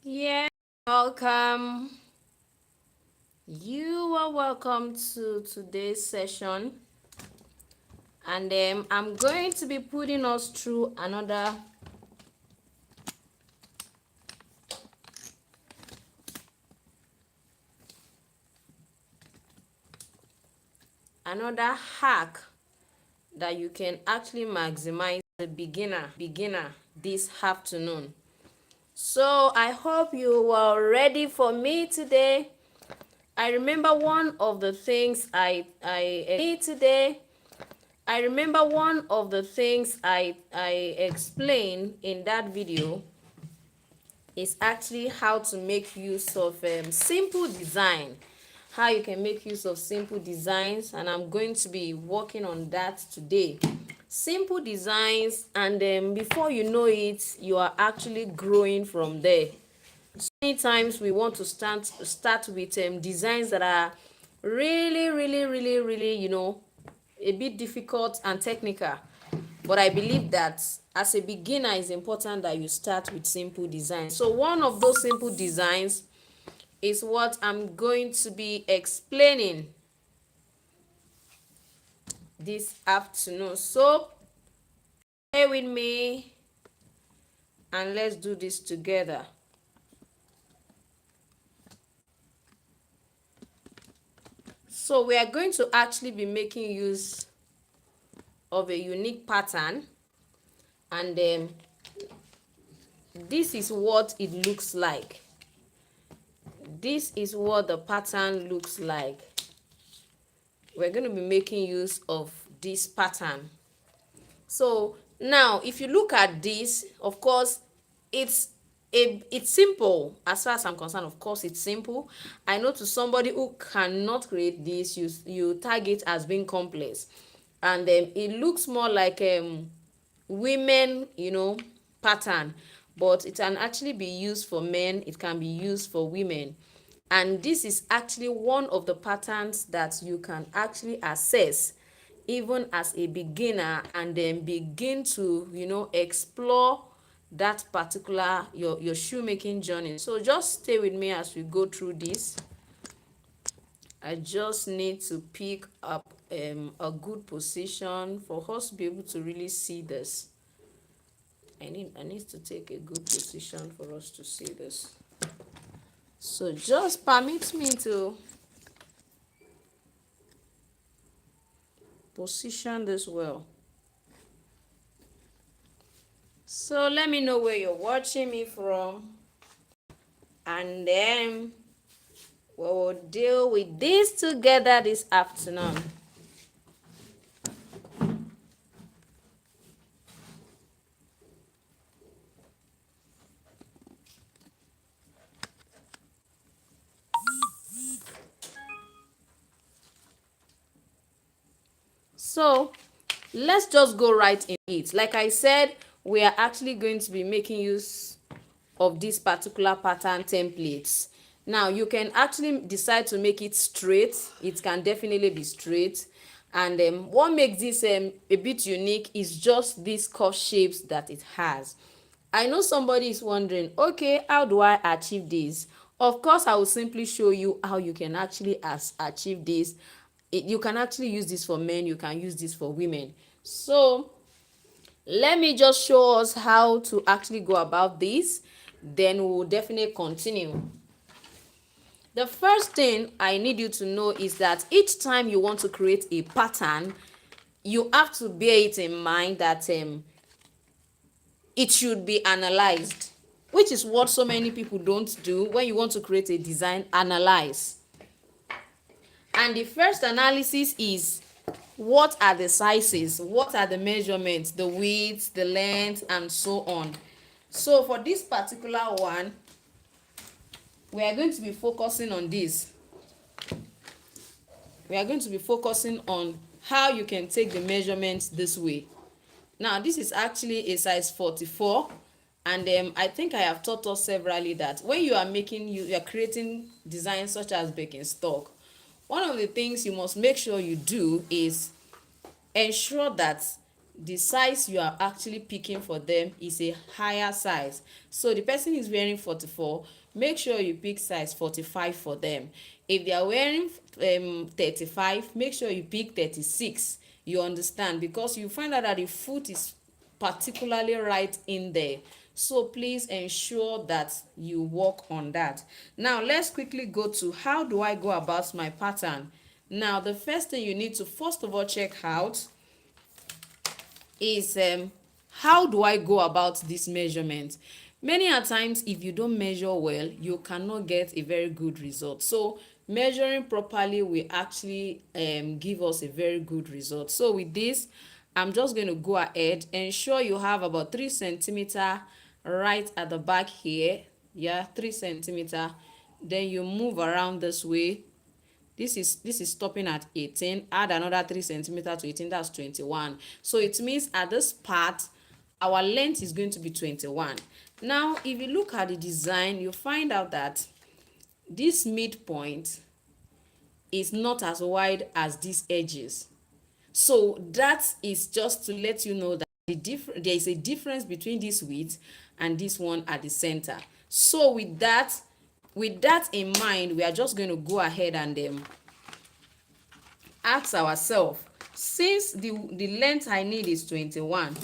Yeah, welcome. You are welcome to today's session, and I'm going to be putting us through another hack that you can actually maximize the beginner this afternoon. So I hope you are ready for me today. I remember one of the things I explained in that video is actually how to make use of simple design, how you can make use of simple designs, and I'm going to be working on that today. Simple designs, and before you know it, you are actually growing from there. So many times we want to start with designs that are really, a bit difficult and technical, but I believe that as a beginner it's important that you start with simple designs. So one of those simple designs is what I'm going to be explaining this afternoon. So stay with me and let's do this together. So we are going to actually be making use of a unique pattern, and this is what it looks like. This is what the pattern looks like. We're going to be making use of this pattern. So now if you look at this, of course it's simple. As far as I'm concerned, of course it's simple. I know to somebody who cannot create this, you tag it as being complex, and it looks more like women, pattern, but it can actually be used for men, it can be used for women. And this is actually one of the patterns that you can actually assess even as a beginner, and then begin to explore that particular your shoemaking journey. So just stay with me as we go through this. I just need to pick up a good position for us to be able to really see this. I need to take a good position for us to see this. So just permit me to position this well. So let me know where you're watching me from, and then we will deal with this together this afternoon. So let's just go right in it. Like I said, we are actually going to be making use of this particular pattern templates. Now you can actually decide to make it straight. It can definitely be straight, and what makes this a bit unique is just these curve shapes that it has. I know somebody is wondering, okay, how do I achieve this? Of course I will simply show you how you can actually achieve this. You can actually use this for men, you can use this for women. So let me just show us how to actually go about this, then we'll definitely continue. The first thing I need you to know is that each time you want to create a pattern, you have to bear it in mind that it should be analyzed, which is what so many people don't do. When you want to create a design, analyze. And the first analysis is, what are the sizes, what are the measurements, the width, the length, and so on. So for this particular one, we are going to be focusing on this. We are going to be focusing on how you can take the measurements this way. Now this is actually a size 44, and I think I have taught us severally that when you are creating designs such as baking stock, one of the things you must make sure you do is ensure that the size you are actually picking for them is a higher size. So the person is wearing 44, make sure you pick size 45 for them. If they are wearing 35, make sure you pick 36. You understand, because you find out that the foot is particularly right in there. So please ensure that you work on that. Now let's quickly go to how do I go about my pattern. Now the first thing you need to first of all check out is how do I go about this measurement. Many a times if you don't measure well, you cannot get a very good result. So measuring properly will actually give us a very good result. So with this, I'm just going to go ahead, ensure you have about 3 centimeter right at the back here. Yeah, 3 centimeter. Then you move around this way. This is stopping at 18. Add another 3 centimeter to 18, that's 21. So it means at this part our length is going to be 21. Now if you look at the design, you find out that this midpoint is not as wide as these edges. So that is just to let you know that there is a difference between this width and this one at the center. So with that in mind, we are just going to go ahead and ask ourselves, since the length I need is 21,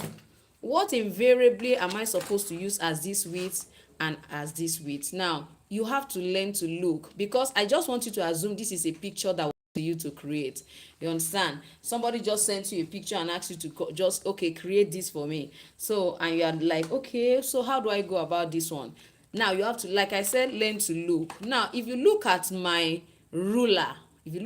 what invariably am I supposed to use as this width and as this width? Now you have to learn to look, because I just want you to assume this is a picture that you to create. You understand? Somebody just sent you a picture and asked you to just create this for me. So and you are like, okay, so how do I go about this one? Now you have to, like I said, learn to look. Now if you look at my ruler, the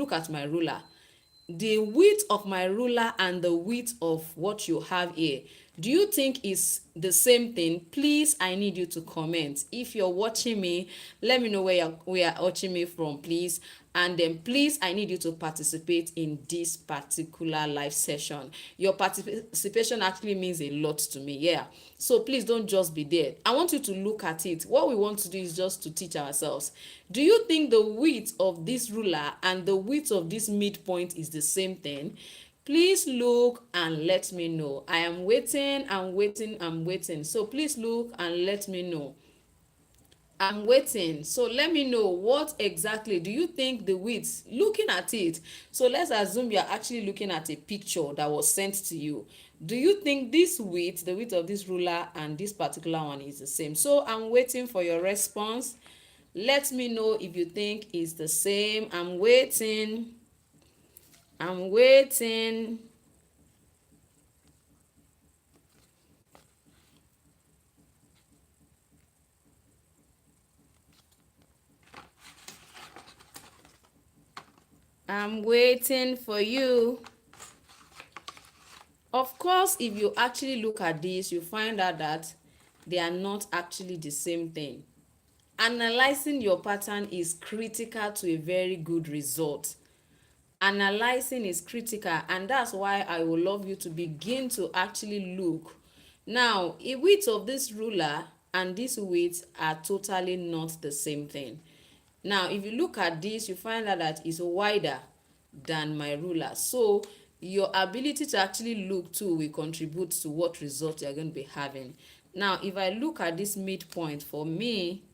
width of my ruler and the width of what you have here, do you think is the same thing? Please, I need you to comment. If you're watching me, let me know where you're watching me from, please. And then please, I need you to participate in this particular live session. Your participation actually means a lot to me. Yeah, so please don't just be there. I want you to look at it. What we want to do is just to teach ourselves. Do you think the width of this ruler and the width of this midpoint is the same thing? Please look and let me know. I am waiting. So please look and let me know. I'm waiting. So let me know, what exactly do you think the width, looking at it. So let's assume you're actually looking at a picture that was sent to you. Do you think this width, the width of this ruler and this particular one is the same? So I'm waiting for your response. Let me know if you think it's the same. I'm waiting. I'm waiting. I'm waiting for you. Of course, if you actually look at this, you find out that they are not actually the same thing. Analyzing your pattern is critical to a very good result. Analyzing is critical, and that's why I would love you to begin to actually look. Now, the width of this ruler and this width are totally not the same thing. Now if you look at this, you find out that it's wider than my ruler. So your ability to actually look too will contribute to what result you're going to be having. Now if I look at this midpoint, for me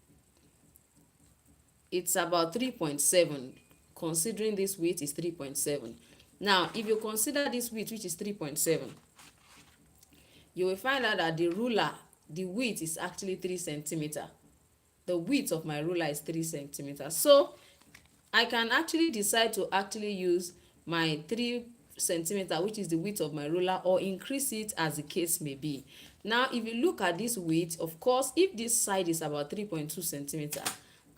it's about 3.7, considering this width is 3.7. Now if you consider this width, which is 3.7, you will find out that the ruler, the width is actually 3 centimeter. The width of my ruler is 3 centimeters. So I can actually decide to actually use my 3 centimeter, which is the width of my ruler, or increase it as the case may be. Now if you look at this width, of course, if this side is about 3.2 centimeter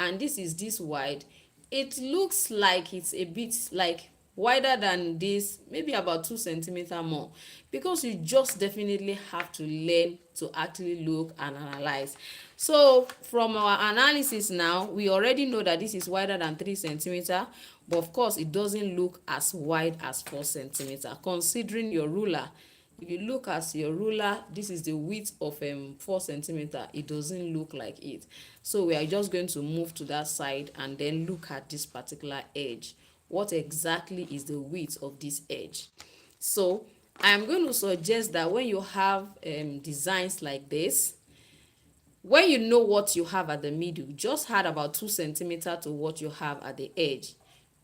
and this is this wide, it looks like it's a bit like wider than this, maybe about 2 centimeter more, because you just definitely have to learn to actually look and analyze. So from our analysis now, we already know that this is wider than 3 centimeter, but of course it doesn't look as wide as 4 centimeter, considering your ruler. If you look at your ruler, this is the width of 4 centimeter. It doesn't look like it. So we are just going to move to that side and then look at this particular edge. What exactly is the width of this edge? So I'm going to suggest that when you have designs like this, when you know what you have at the middle, just add about 2 centimeter to what you have at the edge.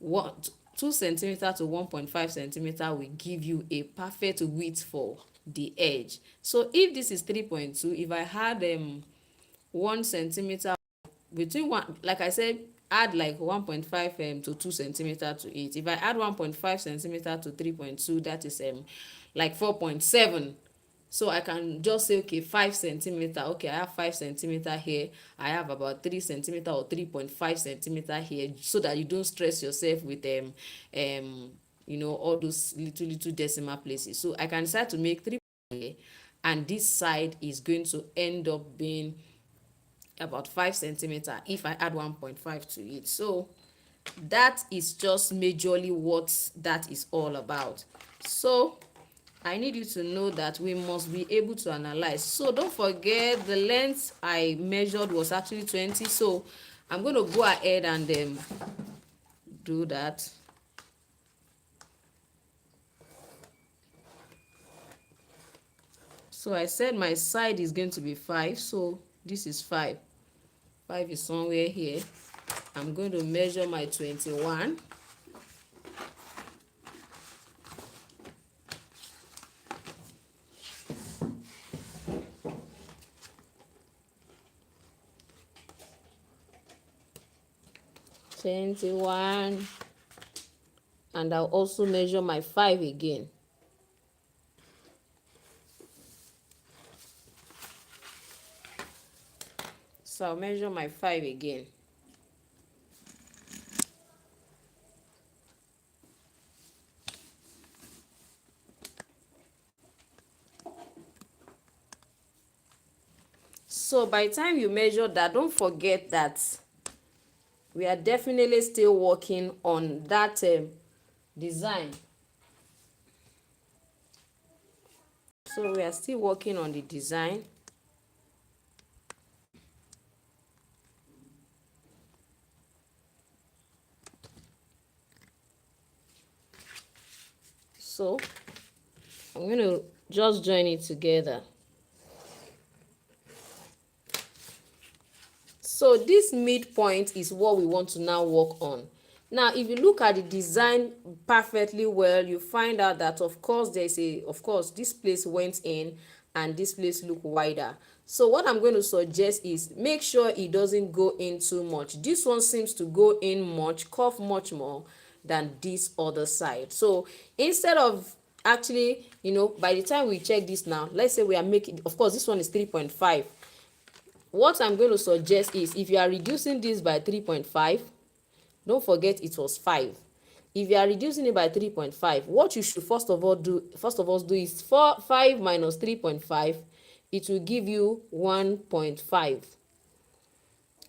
2 centimeter to 1.5 centimeter will give you a perfect width for the edge. So if this is 3.2, if I had 1 centimeter between one, like I said, add like 1.5 to 2 centimeter to it. If I add 1.5 centimeter to 3.2, that is like 4.7. So I can just say, okay, 5 centimeter. Okay, I have 5 centimeter here. I have about 3 centimeter or 3.5 centimeter here, so that you don't stress yourself with all those little decimal places. So I can decide to make 3 here, and this side is going to end up being about 5 centimeter if I add 1.5 to it. So that is just majorly what that is all about. So I need you to know that we must be able to analyze. So don't forget, the length I measured was actually 20. So I'm going to go ahead and do that. So I said my side is going to be 5. So this is 5. 5 is somewhere here. I'm going to measure my 21. And I'll also measure my 5 again. So I'll measure my 5 again. So by the time you measure that, don't forget that we are definitely still working on that design. So we are still working on the design. So I'm going to just join it together. So this midpoint is what we want to now work on. Now, if you look at the design perfectly well, you find out that of course this place went in and this place look wider. So what I'm going to suggest is make sure it doesn't go in too much. This one seems to go in much, curve much more than this other side. So instead of actually, by the time we check this now, let's say we are making, of course this one is 3.5. What I'm going to suggest is, if you are reducing this by 3.5, don't forget it was 5. If you are reducing it by 3.5, what you should first of all do is 5 minus 3.5, it will give you 1.5.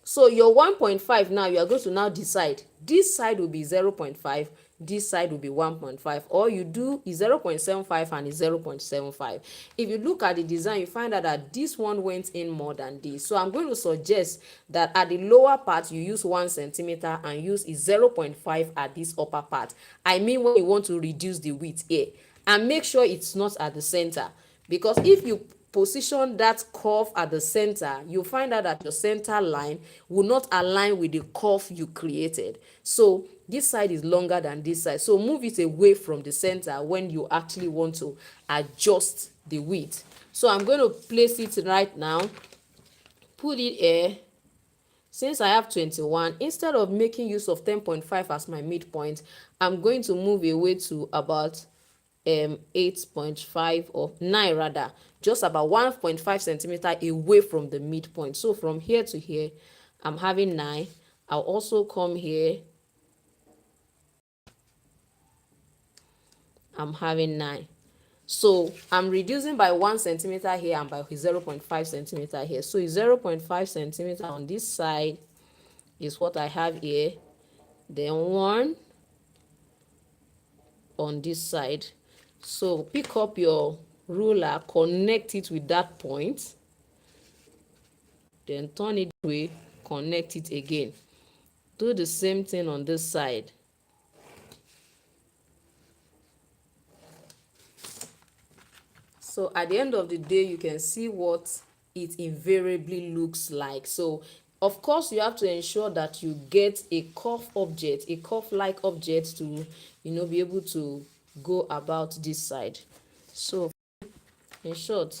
So your 1.5 now, you are going to now decide, this side will be 0.5, this side will be 1.5, or you do is 0.75 and is 0.75. If you look at the design, you find out that this one went in more than this. So I'm going to suggest that at the lower part you use 1 centimeter and use is 0.5 at this upper part. I mean, when you want to reduce the width here, and make sure it's not at the center, because if you position that curve at the center, you find out that your center line will not align with the curve you created. So this side is longer than this side, so move it away from the center when you actually want to adjust the width. So I'm going to place it right now, put it here. Since I have 21, instead of making use of 10.5 as my midpoint, I'm going to move away to about 8.5 or 9 rather, just about 1.5 centimeter away from the midpoint. So from here to here, I'm having 9. I'll also come here, I'm having 9. So I'm reducing by 1 centimeter here and by 0.5 centimeter here. So 0.5 centimeter on this side is what I have here, then 1 on this side. So pick up your ruler, connect it with that point, then turn it away, connect it again. Do the same thing on this side. So at the end of the day, you can see what it invariably looks like. So of course you have to ensure that you get a cuff object, a cuff like object to, you know, be able to go about this side. So in short,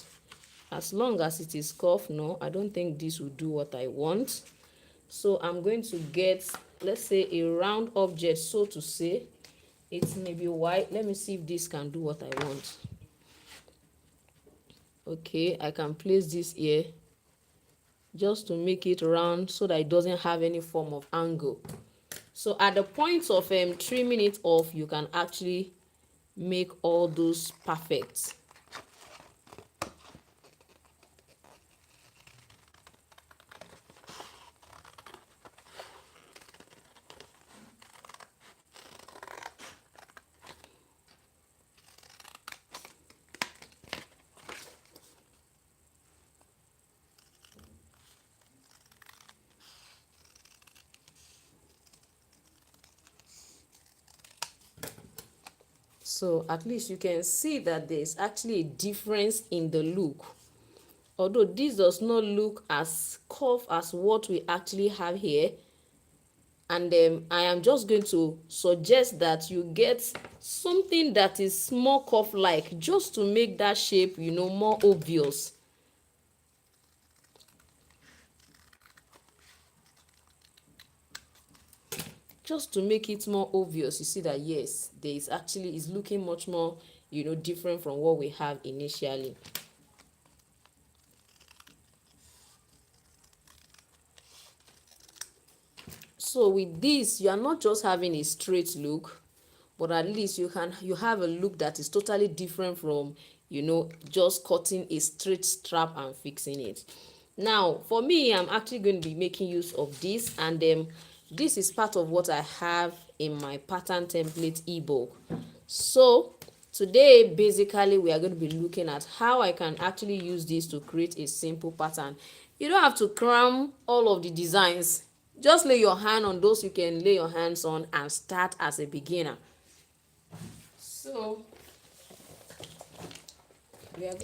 as long as it is cuff, no, I don't think this will do what I want. So I'm going to get, let's say, a round object, so to say. It may be white. Let me see if this can do what I want. Okay, I can place this here just to make it round so that it doesn't have any form of angle. So at the point of trimming it off, you can actually make all those perfect. So at least you can see that there's actually a difference in the look. Although this does not look as curved as what we actually have here. And I am just going to suggest that you get something that is more cuff-like, just to make that shape, you know, more obvious. Just to make it more obvious, you see that yes, there is actually, is looking much more, you know, different from what we have initially. So with this, you are not just having a straight look, but at least you have a look that is totally different from, you know, just cutting a straight strap and fixing it. Now for me, I'm actually going to be making use of this, and this is part of what I have in my pattern template ebook. So today basically we are going to be looking at how I can actually use this to create a simple pattern. You don't have to cram all of the designs. Just lay your hand on those you can lay your hands on and start as a beginner. So we are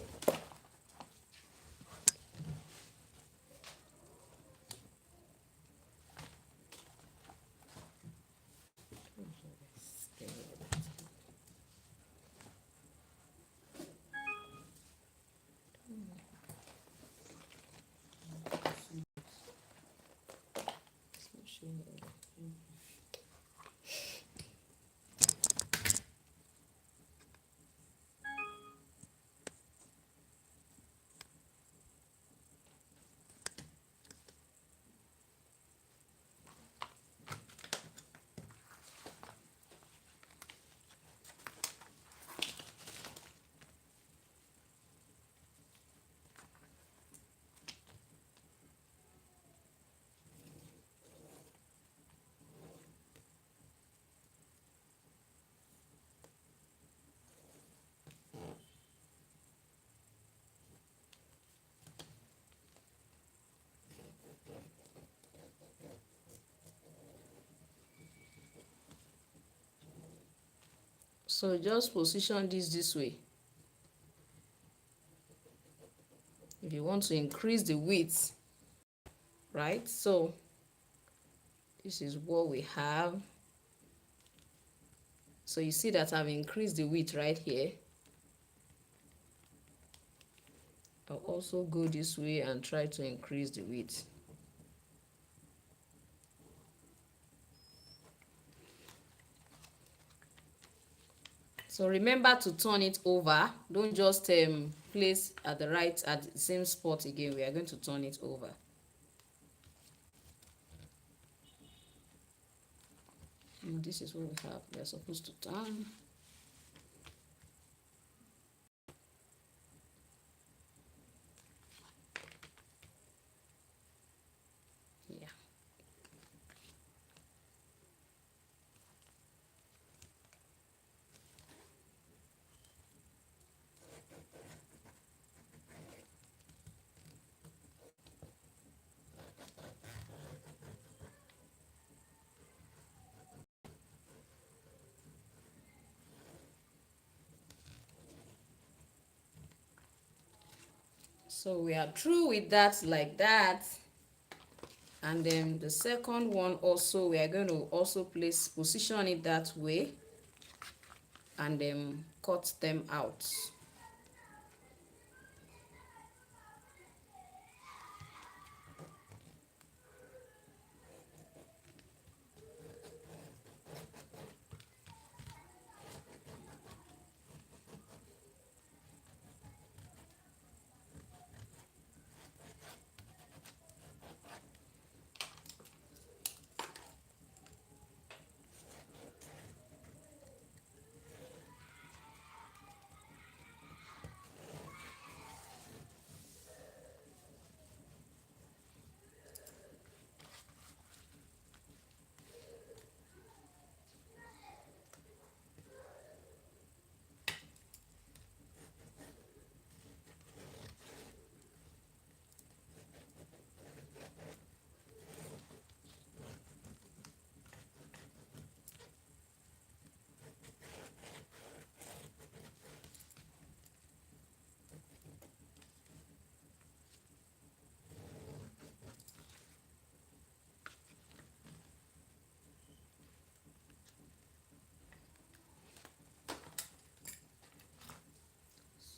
So just position this way. If you want to increase the width, right? So this is what we have. So you see that I've increased the width right here. I'll also go this way and try to increase the width. So remember to turn it over. Don't just place at the same spot again. We are going to turn it over. And this is what we have. We are supposed to turn. Yeah. So we are through with that like that. And then the second one also, we are going to also position it that way and then cut them out.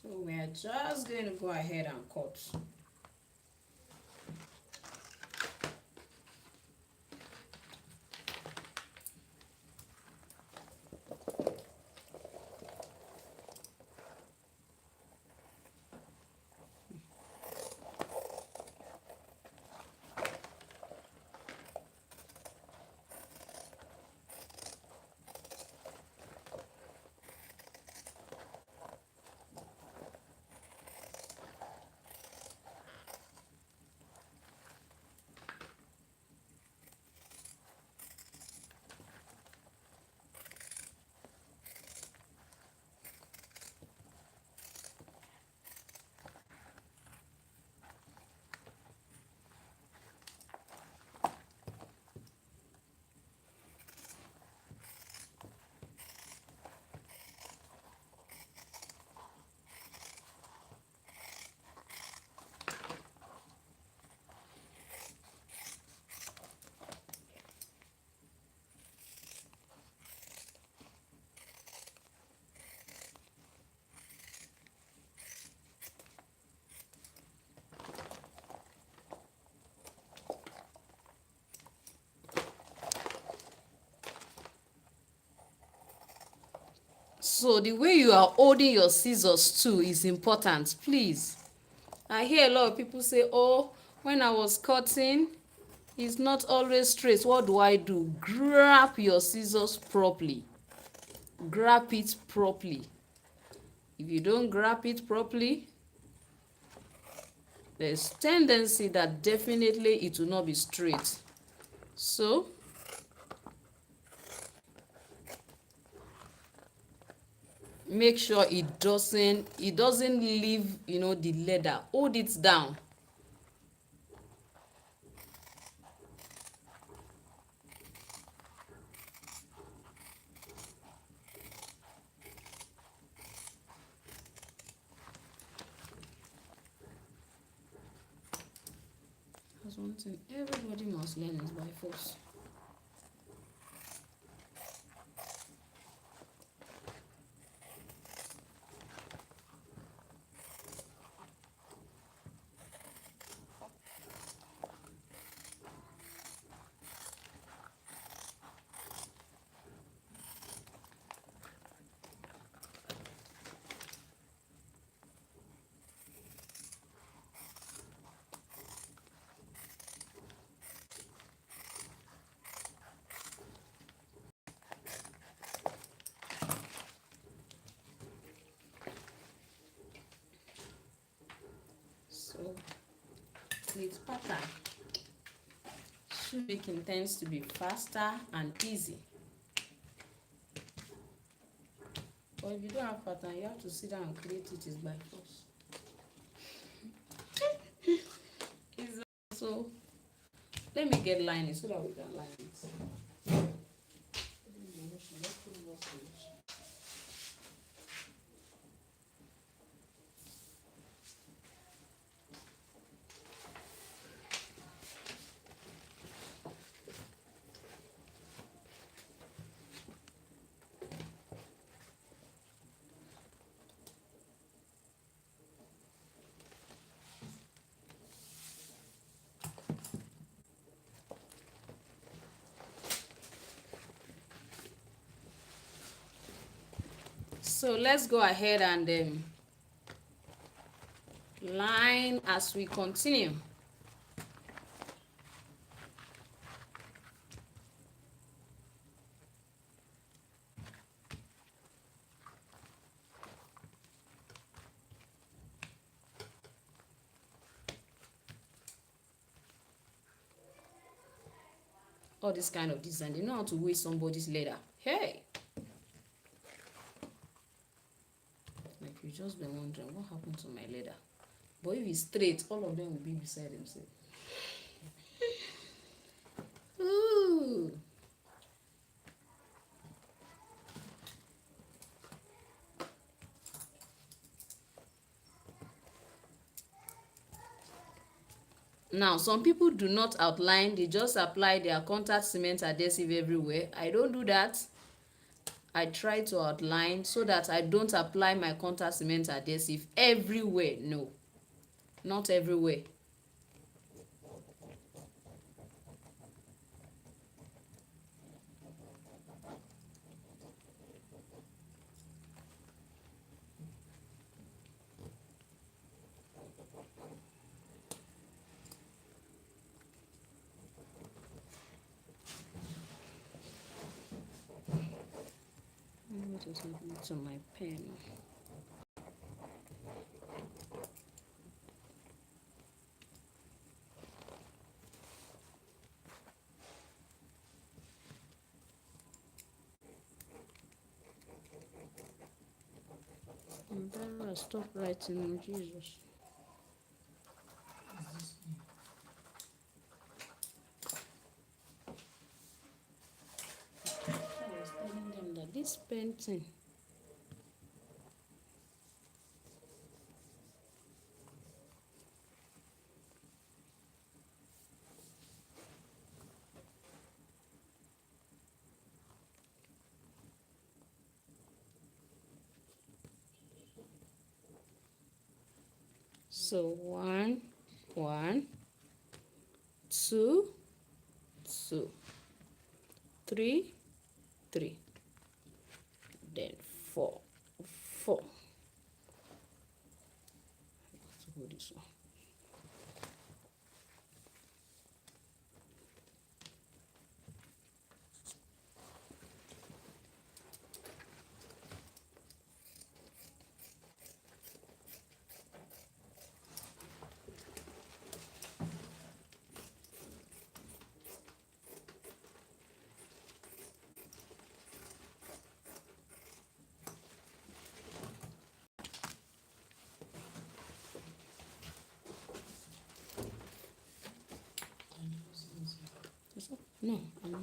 So we are just going to go ahead and cut. So the way you are holding your scissors too is important, please. I hear a lot of people say, oh, when I was cutting, it's not always straight. What do I do? Grab your scissors properly. Grab it properly. If you don't grab it properly, there's tendency that definitely it will not be straight. So make sure it doesn't leave, the leather. Hold it down. That's one thing everybody must learn is by force. So with pattern, shoemaking tends to be faster and easy. But if you don't have pattern, you have to sit down and create it is by force. So let me get lining so that we can line it. So let's go ahead and line as we continue. All this kind of design, you know how to waste somebody's leather. Hey, like you just been wondering what happened to my leather. But if it's straight, all of them will be beside themselves. Ooh. Now, some people do not outline, they just apply their contact cement adhesive everywhere. I don't do that. I try to outline so that I don't apply my contact cement adhesive everywhere. No, not everywhere. What is happening to my pen? Stop writing, Jesus. I was telling them that this painting. So 1, 1, 2, 2, 3, 3, then 4, 4. Let's go this one. No, I know.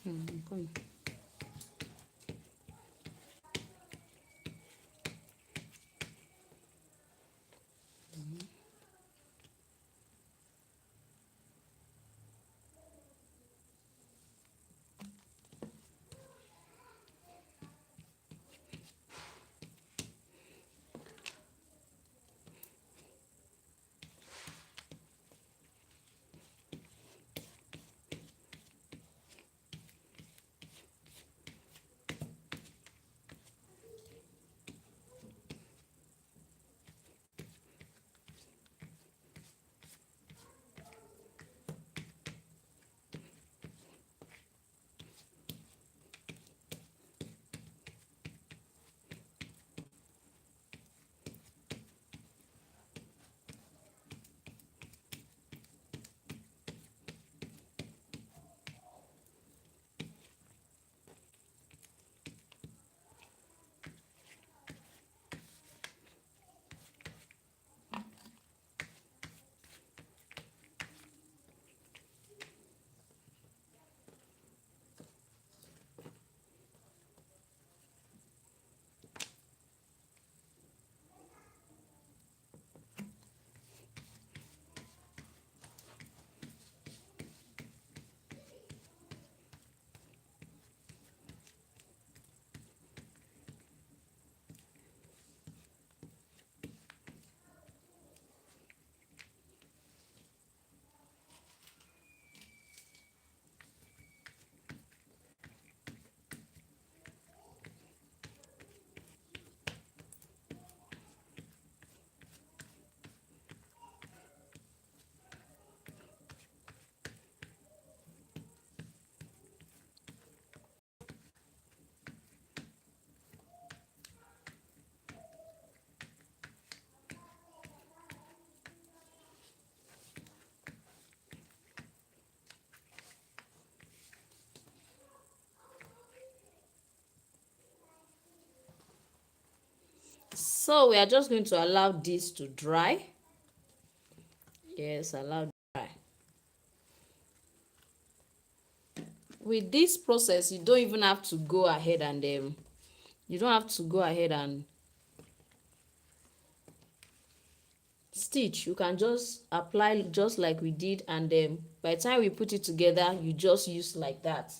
Come. So we are just going to allow this to dry. Yes, allow dry. With this process, you don't even have to go ahead and stitch. You can just apply just like we did, and by the time we put it together, you just use like that.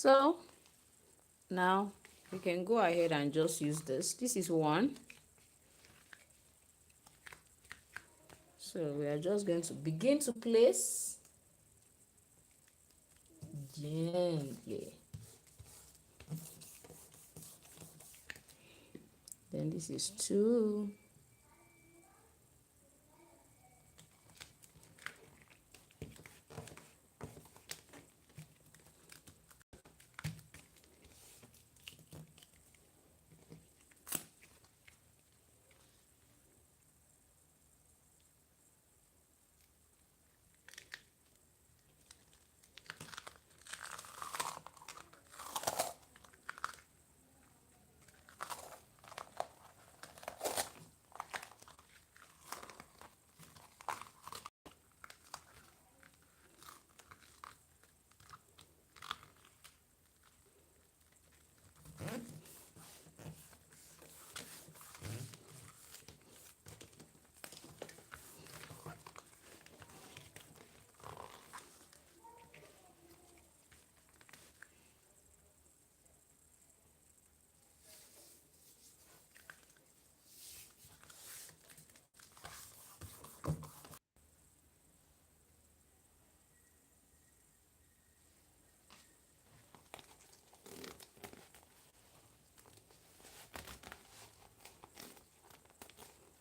So now we can go ahead and just use this. This is one. So we are just going to begin to place gently. Then this is two.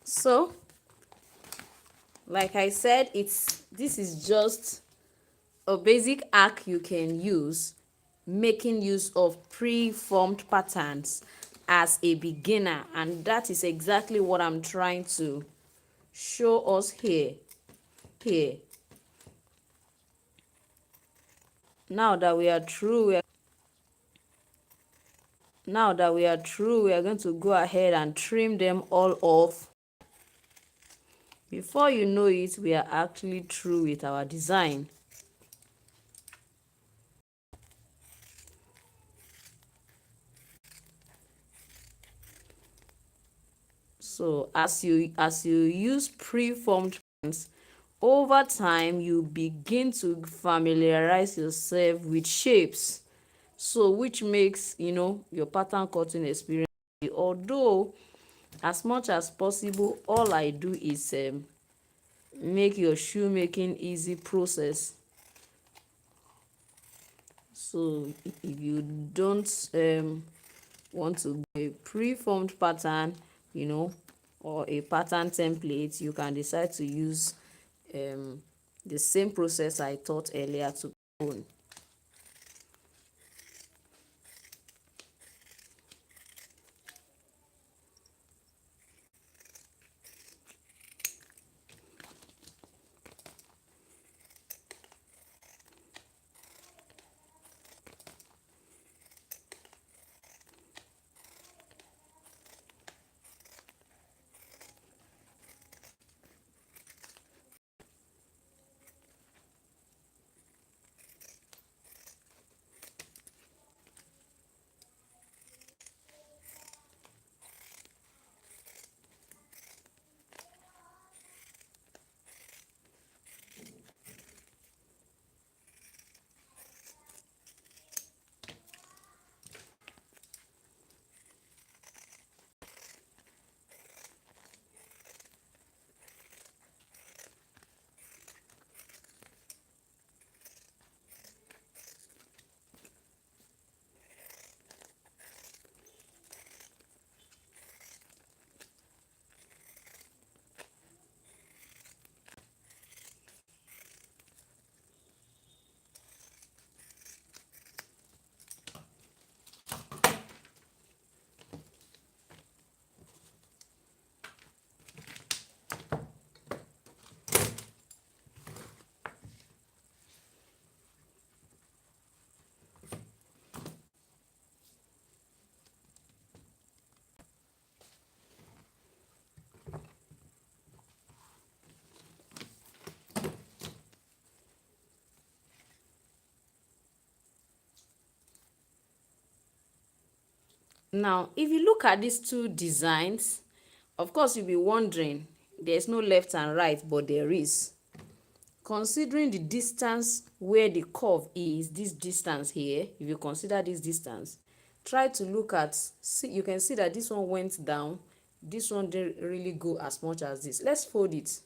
So like I said, this is just a basic hack you can use, making use of pre-formed patterns as a beginner, and that is exactly what I'm trying to show us here. Now that we are through, we are going to go ahead and trim them all off. Before you know it, we are actually through with our design. So as you use pre-formed patterns, over time you begin to familiarize yourself with shapes, so which makes your pattern cutting experience, although as much as possible all I do is make your shoemaking easy process. So if you don't want to do a pre-formed pattern, or a pattern template, you can decide to use the same process I taught earlier to own. Now, if you look at these two designs, of course you'll be wondering, there's no left and right, but there is. considering the distance where the curve is, this distance here, if you consider this distance, try to look at, see, you can see that this one went down, this one didn't really go as much as this. Let's fold it.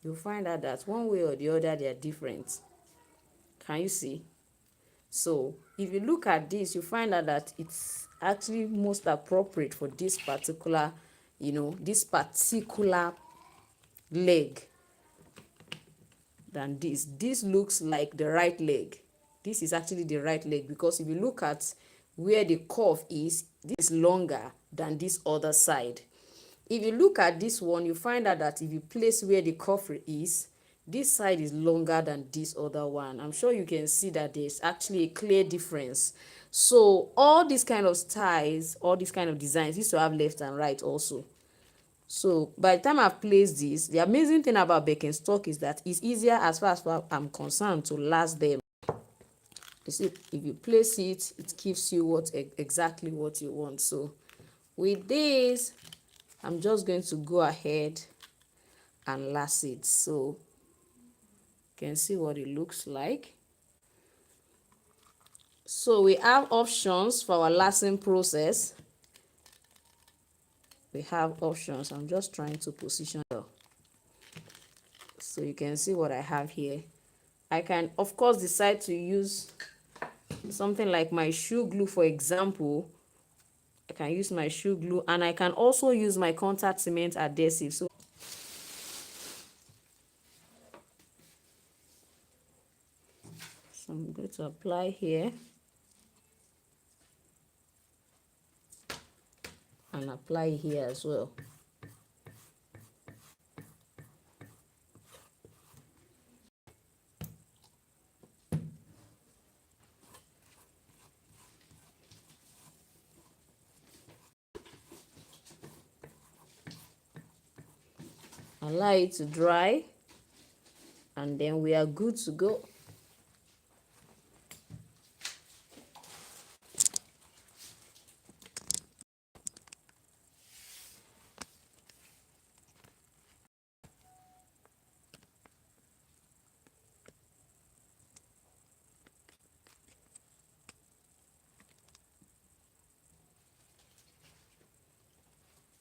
You'll find out that one way or the other they are different. Can you see? So if you look at this, you find out that it's actually most appropriate for this particular, this particular leg than this. This looks like the right leg. This is actually the right leg, because if you look at where the curve is, this is longer than this other side. If you look at this one, you find out that if you place where the curve is, this side is longer than this other one. I'm sure you can see that there's actually a clear difference. So all these kind of styles, all these kind of designs used to have left and right also. So by the time I've placed this, the amazing thing about Birkenstock is that it's easier, as far as I'm concerned, to last them. You see, if you place it, it gives you exactly what you want. So with this, I'm just going to go ahead and last it. So you can see what it looks like. So we have options for our lasting process. We have options. I'm just trying to position it. So you can see what I have here. I can, of course, decide to use something like my shoe glue, for example. I can use my shoe glue, and I can also use my contact cement adhesive. So I'm going to apply here and apply here as well. Allow it to dry, and then we are good to go.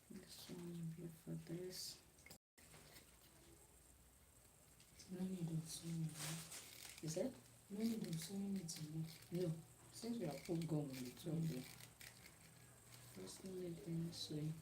This one here for this. No need of sewing. Is that? No need of sewing it enough. No, since we have put gum on it, okay. There's no need any sewing.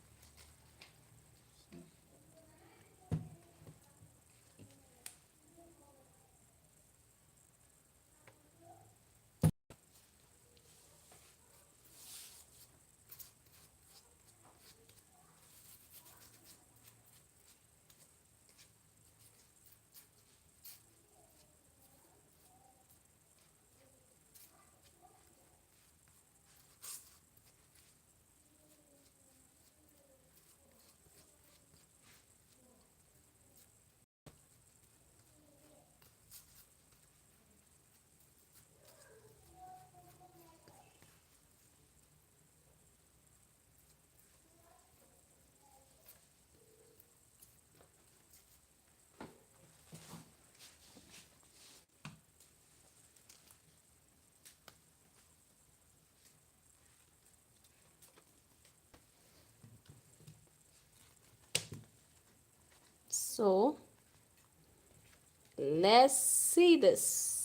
So let's see this.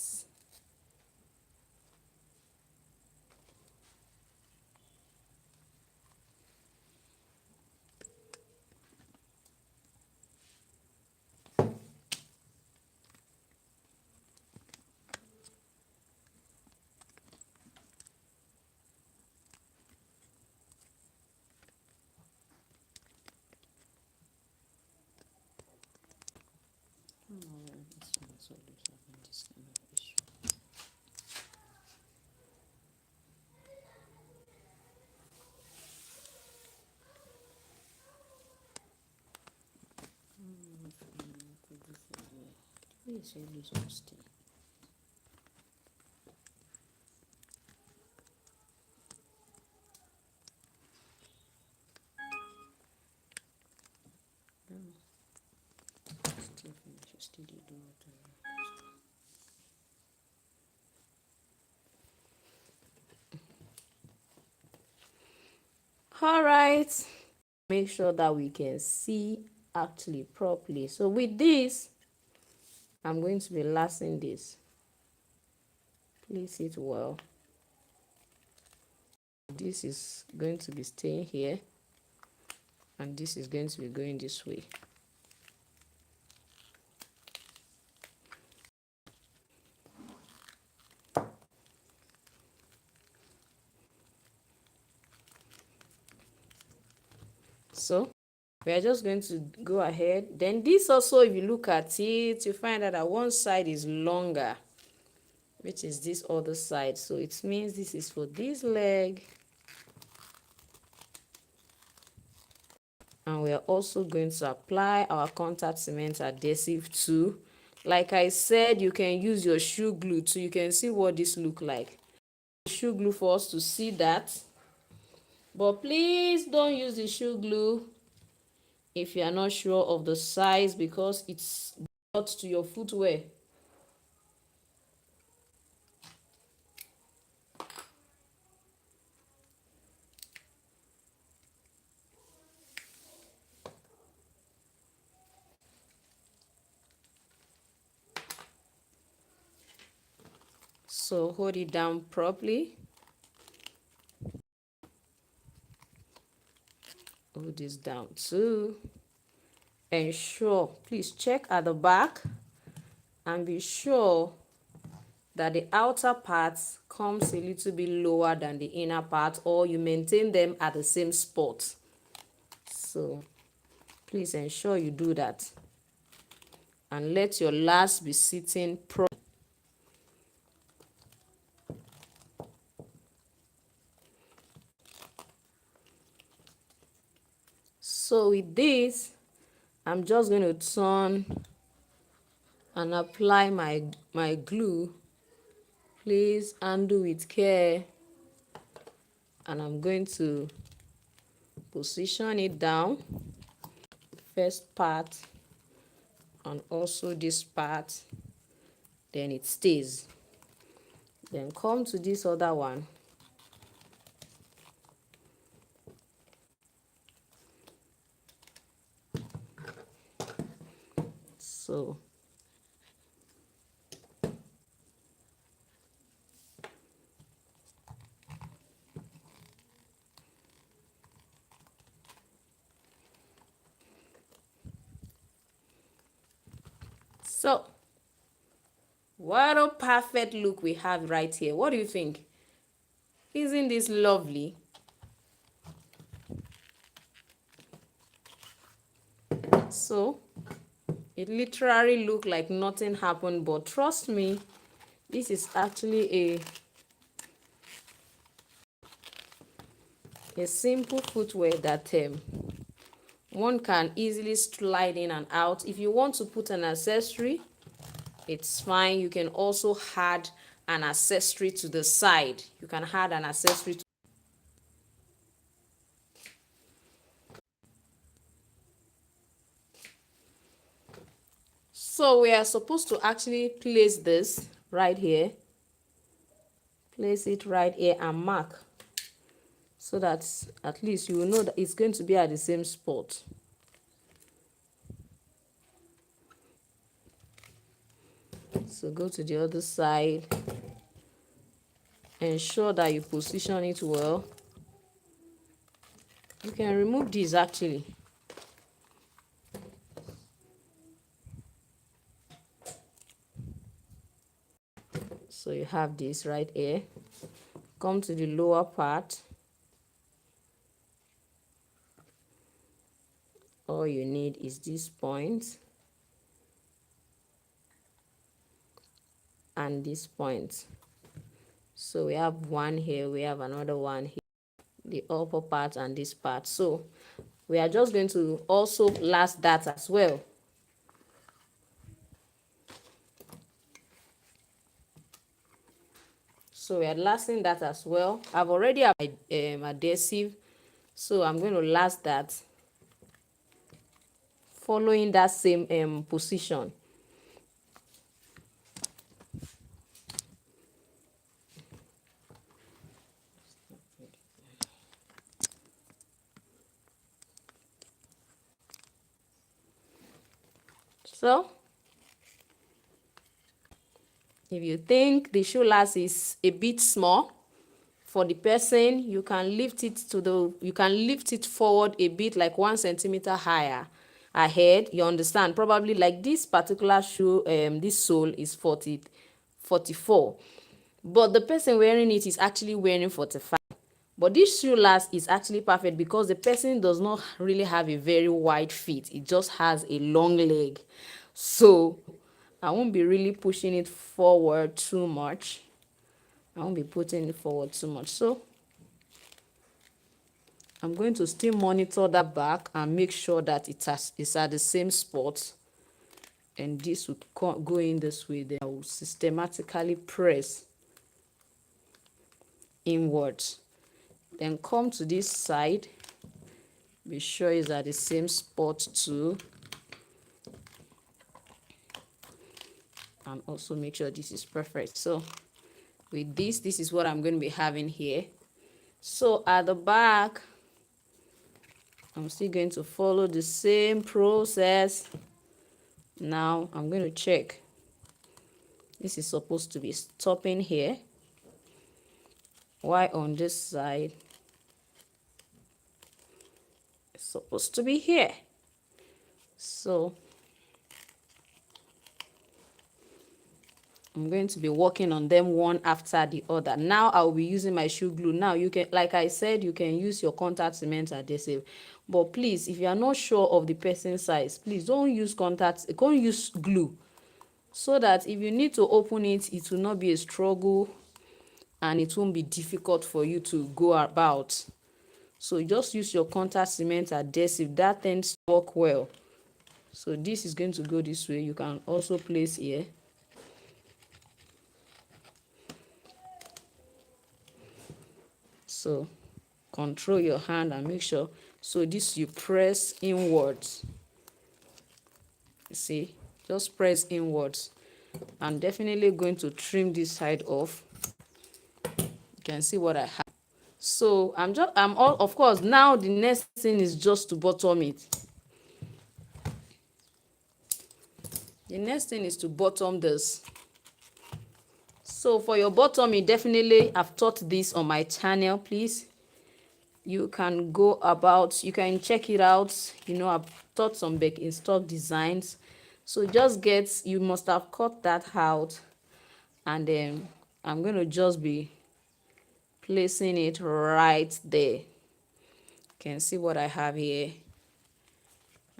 It's always rusty. Still finishes. All right, make sure that we can see actually properly. So with this, I'm going to be lacing this. Place it well. This is going to be staying here, and this is going to be going this way. So we are just going to go ahead. Then this also, if you look at it, you find that one side is longer, which is this other side. So it means this is for this leg. And we are also going to apply our contact cement adhesive too. Like I said, you can use your shoe glue too. You can see what this look like. Shoe glue for us to see that. But please don't use the shoe glue if you are not sure of the size, because it's not to your footwear. So hold it down properly. Hold this down too. Ensure, please check at the back and be sure that the outer part comes a little bit lower than the inner part, or you maintain them at the same spot. So please ensure you do that, and let your lace be sitting properly. So with this, I'm just going to turn and apply my glue. Please handle with care, and I'm going to position it down, first part and also this part, then it stays. Then come to this other one, so what a perfect look we have right here. What do you think? Isn't this lovely? So it literally looked like nothing happened, but trust me, this is actually a simple footwear that one can easily slide in and out. If you want to put an accessory, it's fine. You can also add an accessory to the side. You can add an accessory to. So we are supposed to actually place this right here. Place it right here and mark, so that at least you will know that it's going to be at the same spot. So go to the other side. Ensure that you position it well. You can remove this actually. So you have this right here. Come to the lower part. All you need is this point and this point. So we have one here, we have another one here, the upper part and this part. So we are just going to also lace that as well. So we are lacing that as well. I've already have my adhesive, so I'm going to lace that following that same position. So if you think the shoe last is a bit small for the person, you can lift it forward a bit, like 1 centimeter higher ahead. You understand? Probably like this particular shoe, this sole is 44, but the person wearing it is actually wearing 45. But this shoe last is actually perfect because the person does not really have a very wide feet. It just has a long leg. So I won't be really pushing it forward too much. I won't be putting it forward too much. So I'm going to still monitor that back and make sure that it's at the same spot. And this will go in this way. Then I will systematically press inwards. Then come to this side. Be sure it's at the same spot too. And also make sure this is perfect. So with this is what I'm going to be having here. So at the back, I'm still going to follow the same process. Now I'm going to check. This is supposed to be stopping here. Why on this side it's supposed to be here. So I'm going to be working on them one after the other. Now I'll be using my shoe glue. Now you can, like I said, you can use your contact cement adhesive. But please, if you are not sure of the person's size, please don't use glue. So that if you need to open it, it will not be a struggle and it won't be difficult for you to go about. So just use your contact cement adhesive. That tends to work well. So this is going to go this way. You can also place here. So control your hand and make sure. So this you press inwards. You see, just press inwards. I'm definitely going to trim this side off. You can see what I have. So of course, now the next thing is just to bottom it. The next thing is to bottom this. So for your bottoming, definitely I've taught this on my channel. Please, you can you can check it out. You know, I've taught some back in stock designs. So you must have cut that out, and then I'm going to just be placing it right there. You can see what I have here.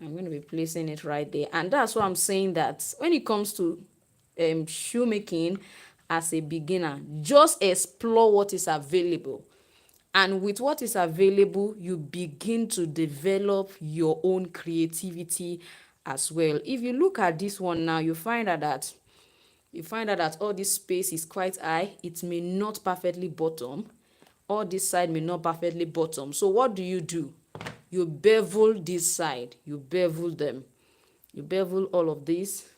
I'm going to be placing it right there. And that's why I'm saying that when it comes to shoemaking as a beginner, just explore what is available. And with what is available, you begin to develop your own creativity as well. If you look at this one now, you find out that all this space is quite high. It may not perfectly bottom. All this side may not perfectly bottom. So what do? You bevel this side. You bevel them. You bevel all of this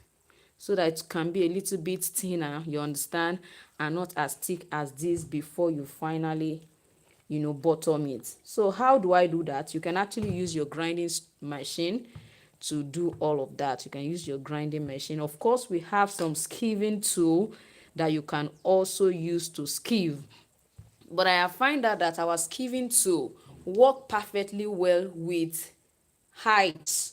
so that it can be a little bit thinner, you understand, and not as thick as this before you finally, bottom it. So how do I do that? You can actually use your grinding machine to do all of that. You can use your grinding machine. Of course, we have some skiving tool that you can also use to skive. But I have found out that our skiving tool work perfectly well with heights.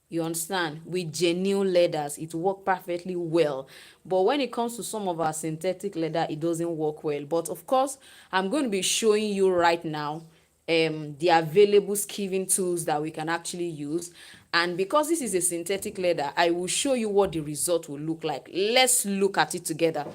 You understand? With genuine leathers, it works perfectly well. But when it comes to some of our synthetic leather, it doesn't work well. But of course, I'm going to be showing you right now the available skiving tools that we can actually use. And because this is a synthetic leather, I will show you what the result will look like. Let's look at it together.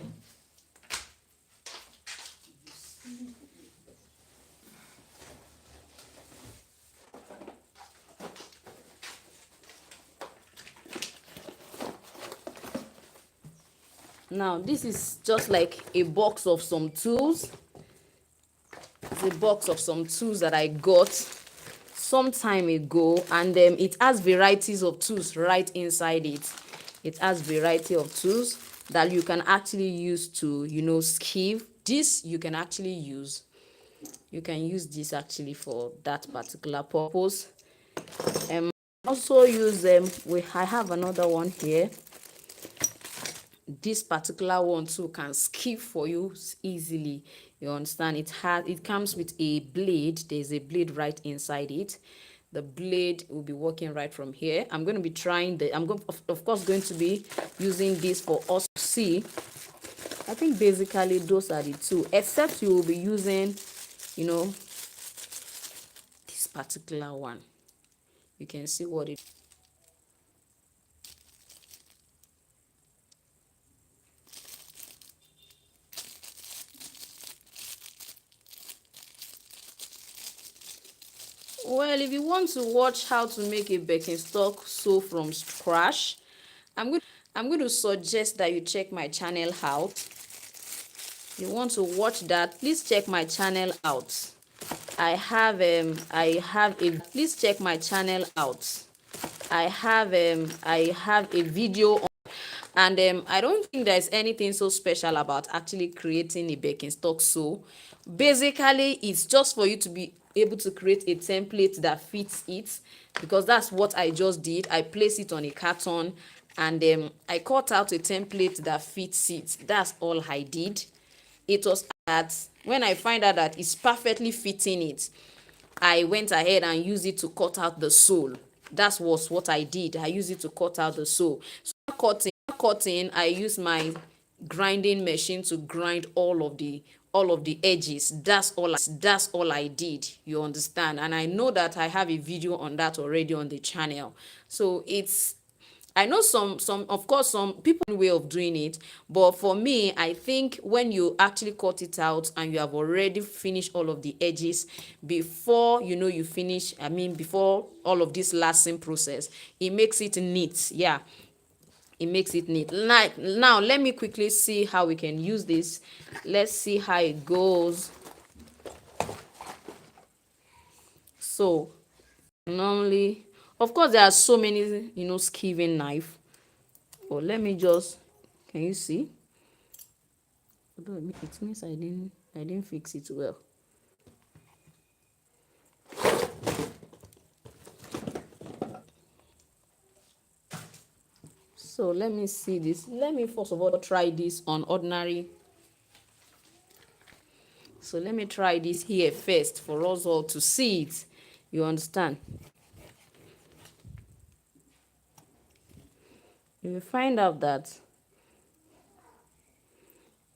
Now, this is just like a box of some tools. It's a box of some tools that I got some time ago, and it has varieties of tools right inside it. It has variety of tools that you can actually use to, skive. This you can actually use. You can use this actually for that particular purpose. Also use I have another one here. This particular one too can skip for you easily. You understand? It comes with a blade. There's a blade right inside it. The blade will be working right from here. I'm going to be trying I'm going, of course, going to be using this for us to see. I think basically those are the two, except you will be using, you know, this particular one. You can see what it. Well, if you want to watch how to make a Birkenstock sew from scratch, I'm going to suggest that you check my channel out. You want to watch that, please check my channel out. I have a please check my channel out. I have a video on, and I don't think there's anything so special about actually creating a Birkenstock sew. Basically, it's just for you to be able to create a template that fits it, because that's what I just did. I placed it on a carton, and I cut out a template that fits it. That's all I did. It was that when I find out that it's perfectly fitting it, I went ahead and used it to cut out the sole. That was what I did. I used it to cut out the sole. So cutting, I used my grinding machine to grind all of the edges. That's all I did. You understand? And I know that I have a video on that already on the channel. So I know some of course some people way of doing it, but for me, I think when you actually cut it out and you have already finished all of the edges before you finish, before all of this lasting process, it makes it neat. Yeah, it makes it neat. Now let me quickly see how we can use this. Let's see how it goes. So normally, of course, there are so many skiving knife. But let me just, can you see? Although it means I didn't fix it well. So let me see this. Let me first of all try this on ordinary. So let me try this here first for us all to see it. You understand? You will find out that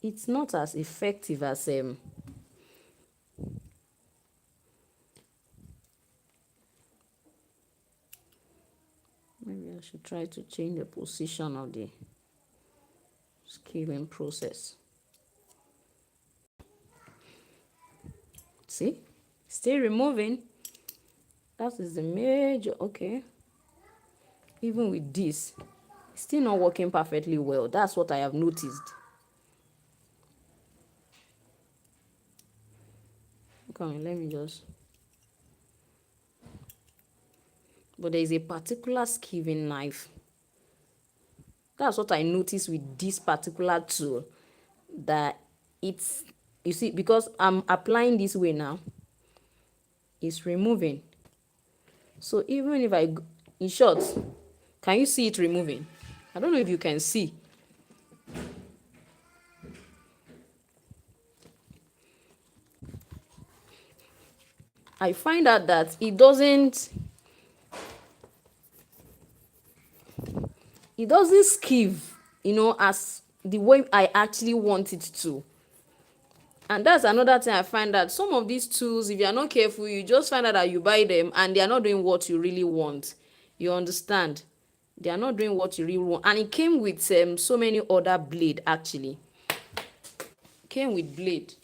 it's not as effective as maybe I should try to change the position of the skiving process. See, still removing. That is the major. Okay, even with this, it's still not working perfectly well. That's what I have noticed. Come on, let me just. But there is a particular skiving knife. That's what I noticed with this particular tool, that it's, you see, because I'm applying this way now, it's removing. So even if in short, can you see it removing? I don't know if you can see. I find out that it doesn't skive, as the way I actually want it to. And that's another thing I find out. Some of these tools, if you're not careful, you just find out that you buy them and they are not doing what you really want. You understand? They are not doing what you really want. And it came with so many other blade, actually. Came with blade.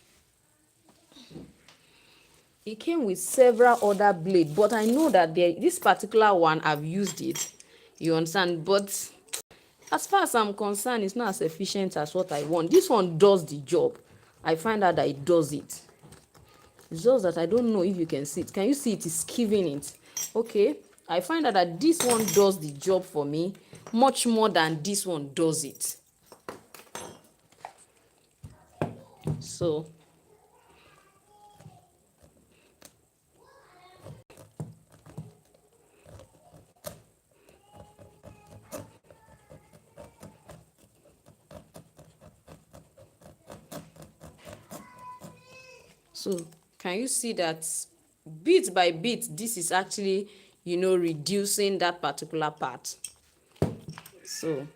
It came with several other blade, but I know that this particular one, I've used it. You understand? But as far as I'm concerned, it's not as efficient as what I want. This one does the job. I find out that it does it. It's just that I don't know if you can see it. Can you see it is skiving it? Okay. I find out that this one does the job for me much more than this one does it. So So can you see that bit by bit this is actually, you know, reducing that particular part. So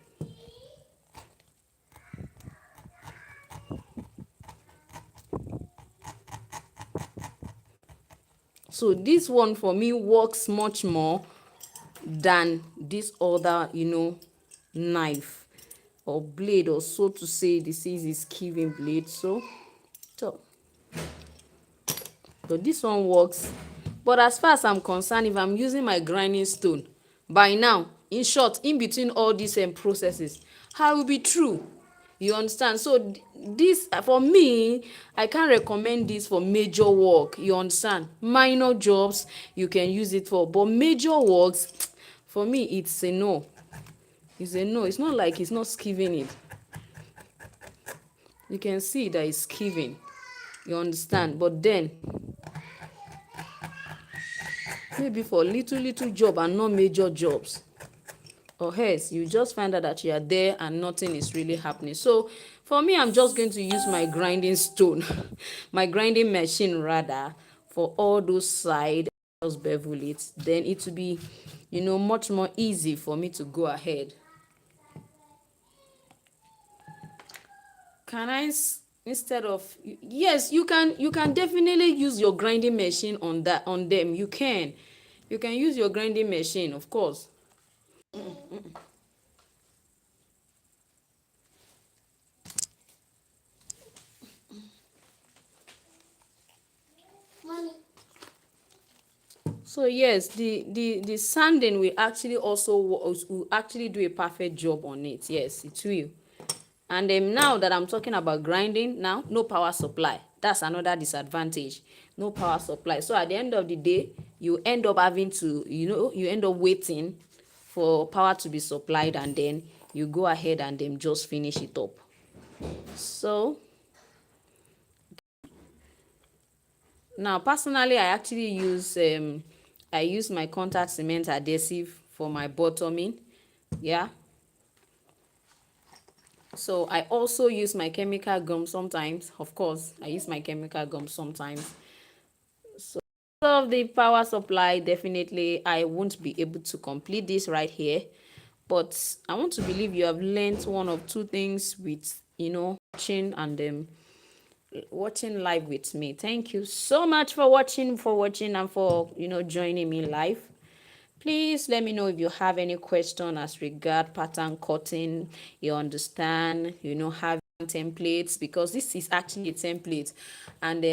this one for me works much more than this other, you know, knife or blade, or so to say. This is kiving blade. So this one works. But as far as I'm concerned, if I'm using my grinding stone, by now, in short, in between all these processes, I will be true. You understand? So this, for me, I can't recommend this for major work. You understand? Minor jobs you can use it for, but major works, for me, it's a no. It's a no. It's not like it's not skiving it. You can see that it's skiving. You understand? But then maybe for little job and not major jobs, or else you just find out that you are there and nothing is really happening. So for me, I'm just going to use my grinding stone my grinding machine rather, for all those side. Just bevel it, then it will be, you know, much more easy for me to go ahead. Can I instead of, yes, you can definitely use your grinding machine on that, on them. You can use your grinding machine, of course. So yes, the sanding will actually also will actually do a perfect job on it. Yes, it will. And now that I'm talking about grinding, now no power supply. That's another disadvantage. No power supply. So at the end of the day, you end up having to, you know, you end up waiting for power to be supplied, and then you go ahead and then just finish it up. So now personally, I actually use my contact cement adhesive for my bottoming. Yeah. So I also use my chemical gum sometimes. Of course, I use my chemical gum sometimes. So of the power supply, definitely I won't be able to complete this right here. But I want to believe you have learned one of two things with, you know, watching and watching live with me. Thank you so much for watching, and for, you know, joining me live. Please let me know if you have any question as regard pattern cutting. You understand, you know, having templates, because this is actually a template, and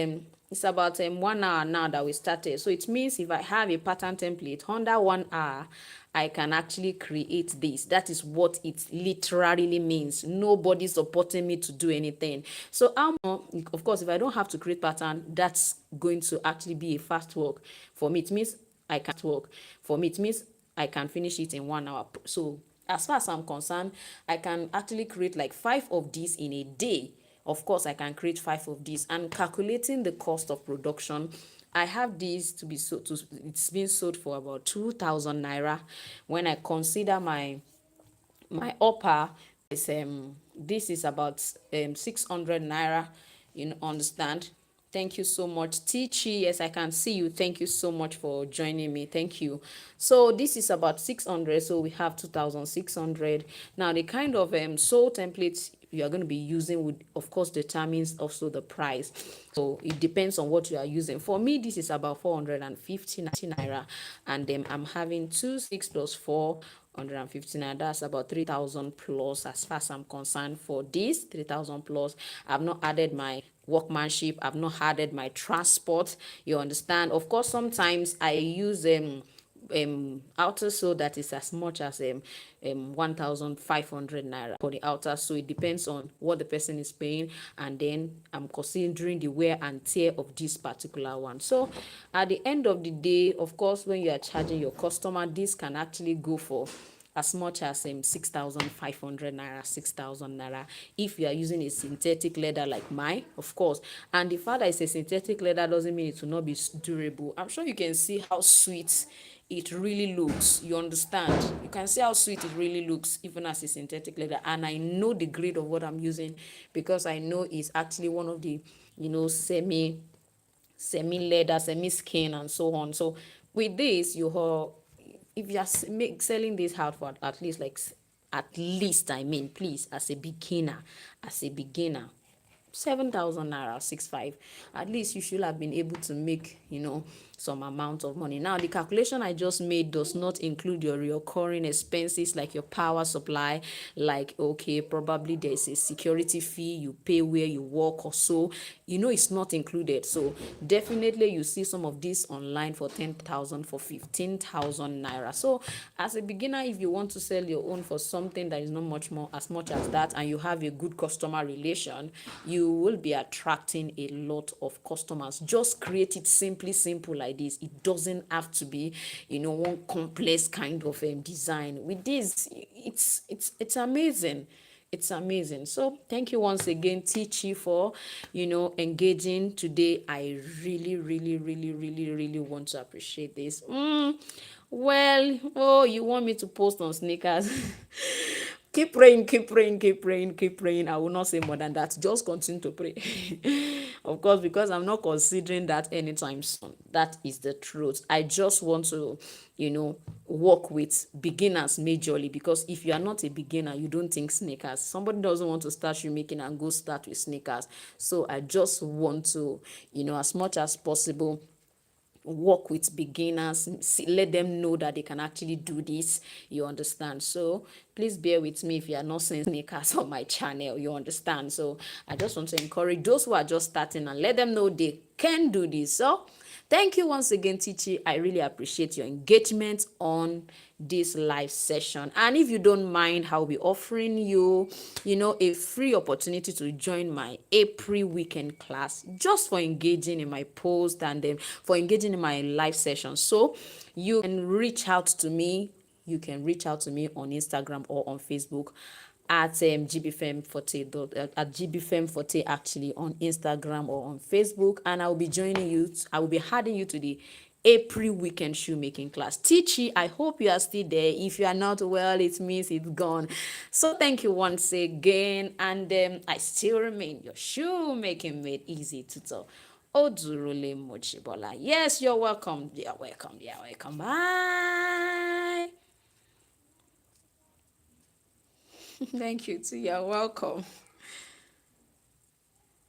it's about 1 hour now that we started. So it means if I have a pattern template under 1 hour, I can actually create this. That is what it literally means. Nobody supporting me to do anything. So of course, if I don't have to create pattern, that's going to actually be a fast work for me. It means I can't work. For me, it means I can finish it in 1 hour. So as far as I'm concerned, I can actually create like 5 of these in a day. Of course, I can create 5 of these. And calculating the cost of production, I have these to be sold. It's being sold for about 2,000 naira. When I consider my upper is this is about 600 naira. You understand? Thank you so much, Tichi. Yes, I can see you. Thank you so much for joining me. Thank you. So this is about 600. So we have 2,600. Now the kind of sole templates you are going to be using would of course determines also the price. So it depends on what you are using. For me, this is about 450 naira, and then I'm having 6 plus 4. 150 naira, that's about 3,000 plus as far as I'm concerned. For this 3,000 plus, I've not added my workmanship, I've not added my transport. You understand? Of course, sometimes I use outer sew that is as much as 1,500 naira for the outer. So it depends on what the person is paying, and then I'm considering the wear and tear of this particular one. So at the end of the day, of course, when you are charging your customer, this can actually go for as much as 6,500 naira, 6,000 naira if you are using a synthetic leather like mine, of course. And the fact that it's a synthetic leather doesn't mean it will not be durable. I'm sure you can see how sweet it really looks. You understand? You can see how sweet it really looks even as a synthetic leather. And I know the grade of what I'm using, because I know it's actually one of the, you know, semi semi-leather, semi-skin, and so on. So with this, if you're selling this out for at least I mean, please, as a beginner, 7,000 naira, 6,500, at least you should have been able to make, some amount of money. Now, the calculation I just made does not include your recurring expenses like your power supply, like, okay, probably there's a security fee you pay where you work or so, it's not included. So definitely you see some of this online for 10,000, for 15,000 naira. So as a beginner, if you want to sell your own for something that is not much more as much as that, and you have a good customer relation, you will be attracting a lot of customers. Just create it simple like this. It doesn't have to be, one complex kind of design. With this, it's amazing. It's amazing. So thank you once again, Tichi, for engaging today. I really, really, really, really, really want to appreciate this. Well, oh, you want me to post on sneakers? Keep praying, keep praying, keep praying, keep praying. I will not say more than that. Just continue to pray. Of course, because I'm not considering that anytime soon. That is the truth. I just want to, work with beginners majorly, because if you are not a beginner, you don't think sneakers. Somebody doesn't want to start shoemaking and go start with sneakers. So I just want to, as much as possible, work with beginners, let them know that they can actually do this, you understand. So please bear with me if you are not seeing sneakers on my channel, you understand. So I just want to encourage those who are just starting and let them know they can do this. So thank you once again, Tichi. I really appreciate your engagement on this live session. And if you don't mind, I'll be offering you, a free opportunity to join my April weekend class, just for engaging in my post and then for engaging in my live session. So you can reach out to me. You can reach out to me on Instagram or on Facebook at Jibbyfem Forte, at Jibbyfem Forte, actually, on Instagram or on Facebook, and I will be joining you. I will be adding you to the April weekend shoemaking class. Tichi, I hope you are still there. If you are not, well, it means it's gone. So thank you once again, and I still remain your shoemaking made easy tutor, Odurule Mochibola. Yes, you're welcome. You're welcome. You're welcome. Bye. Thank you too. You're welcome.